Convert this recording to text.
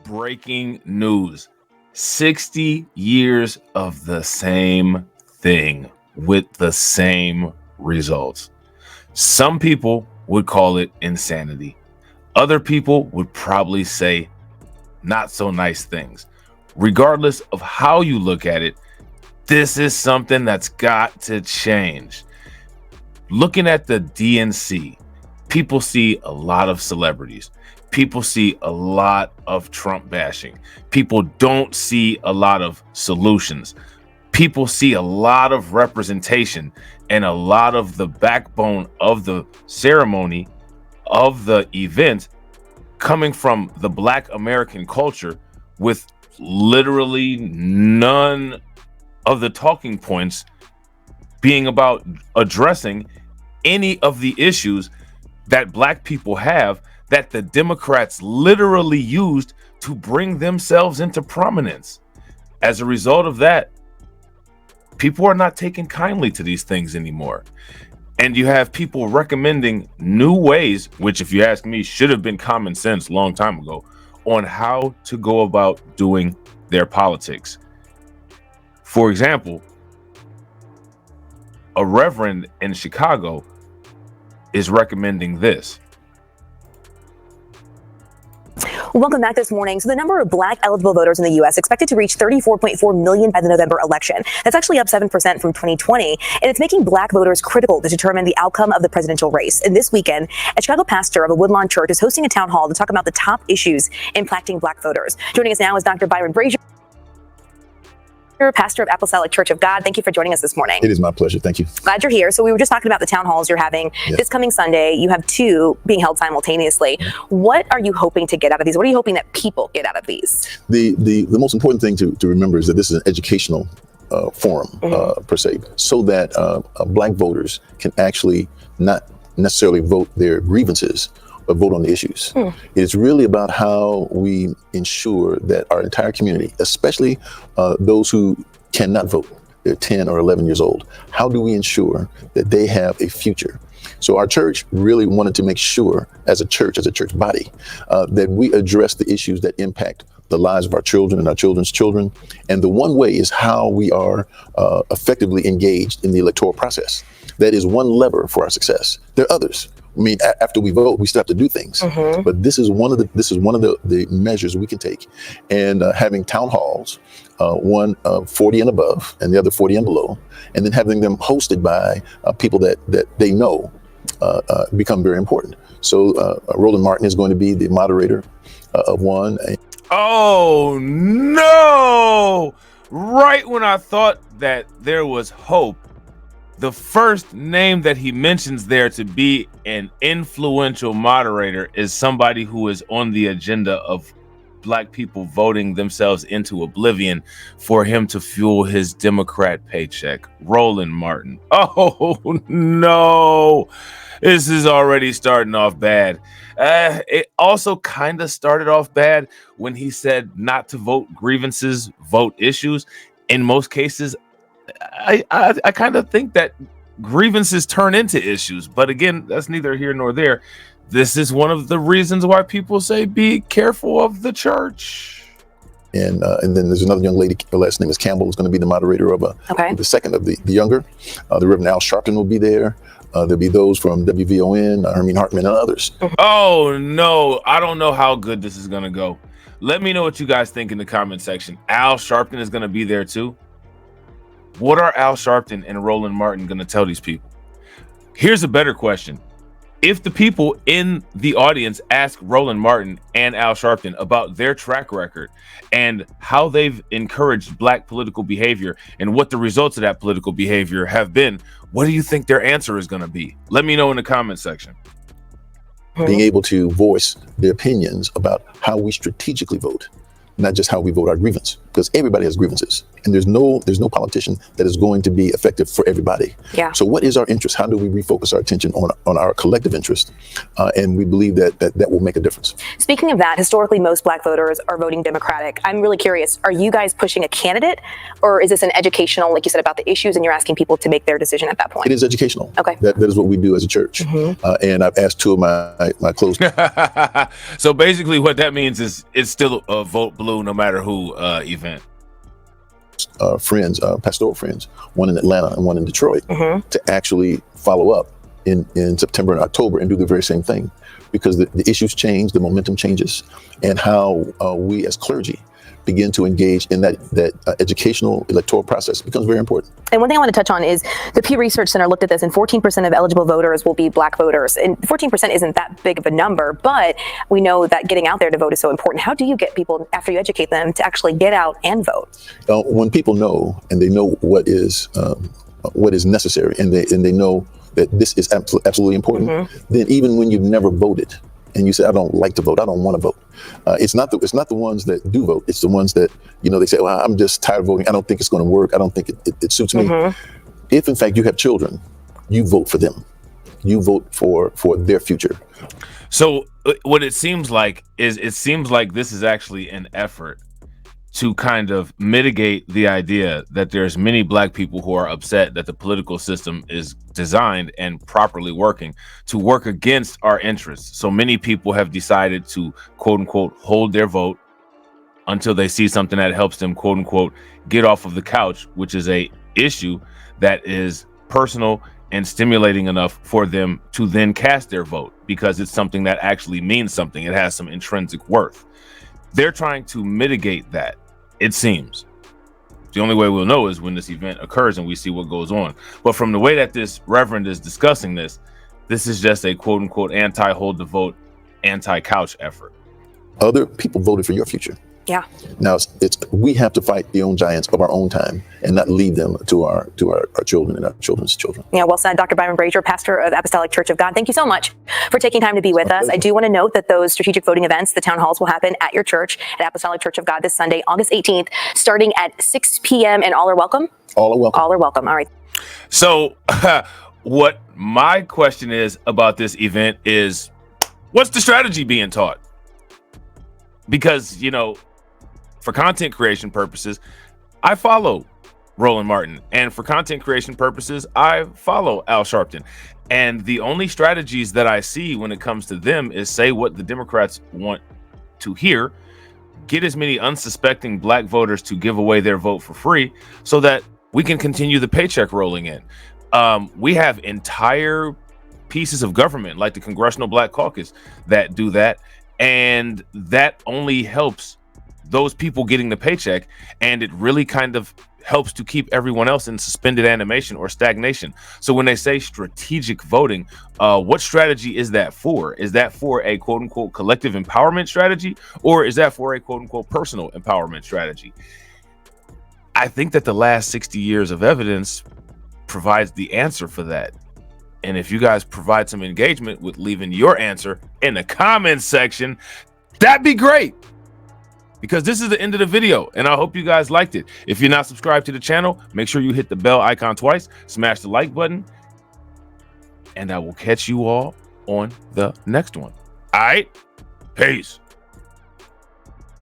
Breaking news. 60 years of the same thing with the same results. Some people would call it insanity. Other people would probably say not so nice things. Regardless of how you look at it, this is something that's got to change. Looking at the DNC, people see a lot of celebrities. People see a lot of Trump bashing. People don't see a lot of solutions. People see a lot of representation, and a lot of the backbone of the ceremony, of the event, coming from the Black American culture, with literally none of the talking points being about addressing any of the issues that Black people have, that the Democrats literally used to bring themselves into prominence. As a result of that, people are not taking kindly to these things anymore. And you have people recommending new ways, which, if you ask me, should have been common sense a long time ago, on how to go about doing their politics. For example, a reverend in Chicago is recommending this. Welcome back this morning. So the number of Black eligible voters in the U.S. expected to reach 34.4 million by the November election. That's actually up 7% from 2020. And it's making Black voters critical to determine the outcome of the presidential race. And this weekend, a Chicago pastor of a Woodlawn church is hosting a town hall to talk about the top issues impacting Black voters. Joining us now is Dr. Byron Brazier, pastor of Apostolic Church of God. Thank you for joining us this morning. It is my pleasure. Thank you. Glad you're here. So we were just talking about the town halls you're having this coming Sunday. You have two being held simultaneously. What are you hoping to get out of these? What are you hoping that people get out of these? The most important thing to remember is that this is an educational forum, per se, so that Black voters can actually not necessarily vote their grievances, but vote on the issues. It's really about how we ensure that our entire community, especially those who cannot vote, they're 10 or 11 years old, how do we ensure that they have a future? So our church really wanted to make sure, as a church body, that we address the issues that impact the lives of our children and our children's children. And the one way is how we are effectively engaged in the electoral process. That is one lever for our success. There are others. I mean, after we vote, we still have to do things. But this is one of the measures we can take. And having town halls, one 40 and above, and the other 40 and below, and then having them hosted by people that they know become very important. So Roland Martin is going to be the moderator of one. Oh no! Right when I thought that there was hope, the first name that he mentions there to be an influential moderator is somebody who is on the agenda of Black people voting themselves into oblivion for him to fuel his Democrat paycheck. Roland Martin. Oh no, this is already starting off bad. It also kind of started off bad when he said not to vote grievances, vote issues. In most cases, I kind of think that grievances turn into issues, but again, that's neither here nor there. This is one of the reasons why people say be careful of the church. And then there's another young lady, her last name is Campbell, who's going to be the moderator of the second of the younger. The Reverend Al Sharpton will be there. There'll be those from WVON, Hermine Hartman, and others. Oh no, I don't know how good this is going to go. Let me know what you guys think in the comment section. Al Sharpton is going to be there too. What are Al Sharpton and Roland Martin going to tell these people? Here's a better question. If the people in the audience ask Roland Martin and Al Sharpton about their track record and how they've encouraged Black political behavior and what the results of that political behavior have been, what do you think their answer is going to be? Let me know in the comment section. Being able to voice their opinions about how we strategically vote not just how we vote our grievance, because everybody has grievances, and there's no politician that is going to be effective for everybody. Yeah. So what is our interest? How do we refocus our attention on our collective interest? And we believe that will make a difference. Speaking of that, historically, most Black voters are voting Democratic. I'm really curious, are you guys pushing a candidate, or is this an educational, like you said, about the issues, and you're asking people to make their decision at that point? It is educational. Okay. That is what we do as a church. And I've asked two of my close So basically what that means is it's still a vote blue no matter who event. Friends, pastoral friends, one in Atlanta and one in Detroit, to actually follow up in September and October and do the very same thing, because the issues change, the momentum changes, and how we as clergy begin to engage in that educational electoral process becomes very important. And one thing I want to touch on is the Pew Research Center looked at this, and 14% of eligible voters will be Black voters. And 14% isn't that big of a number, but we know that getting out there to vote is so important. How do you get people, after you educate them, to actually get out and vote? When people know, and they know what is necessary, and they know that this is absolutely important, then even when you've never voted, and you say, I don't like to vote, I don't want to vote. It's not the ones that do vote. It's the ones that, they say, well, I'm just tired of voting. I don't think it's going to work. I don't think it suits me. If in fact you have children, you vote for them. You vote for their future. So what it seems like is this is actually an effort to kind of mitigate the idea that there's many Black people who are upset that the political system is designed and properly working to work against our interests. So many people have decided to, quote unquote, hold their vote until they see something that helps them, quote unquote, get off of the couch, which is a issue that is personal and stimulating enough for them to then cast their vote, because it's something that actually means something. It has some intrinsic worth. They're trying to mitigate that. It seems the only way we'll know is when this event occurs and we see what goes on. But from the way that this reverend is discussing this is just a quote unquote anti-hold the vote, anti-couch effort. Other people voted for your future. Yeah. Now we have to fight the own giants of our own time and not leave them to our children and our children's children. Yeah, well said, Dr. Byron Brazier, pastor of the Apostolic Church of God. Thank you so much for taking time to be with us. I do want to note that those strategic voting events, the town halls, will happen at your church at Apostolic Church of God this Sunday, August 18th, starting at 6 p.m. And all are welcome? All are welcome. All are welcome. All right. So what my question is about this event is, what's the strategy being taught? Because, for content creation purposes, I follow Roland Martin, and for content creation purposes, I follow Al Sharpton. And the only strategies that I see when it comes to them is say what the Democrats want to hear, get as many unsuspecting Black voters to give away their vote for free so that we can continue the paycheck rolling in. We have entire pieces of government like the Congressional Black Caucus that do that, and that only helps those people getting the paycheck, and it really kind of helps to keep everyone else in suspended animation or stagnation. So when they say strategic voting, what strategy is that for? Is that for a quote unquote collective empowerment strategy, or is that for a quote unquote personal empowerment strategy? I think that the last 60 years of evidence provides the answer for that. And if you guys provide some engagement with leaving your answer in the comments section, that'd be great. Because this is the end of the video, and I hope you guys liked it. If you're not subscribed to the channel, make sure you hit the bell icon twice, smash the like button, and I will catch you all on the next one. All right, peace.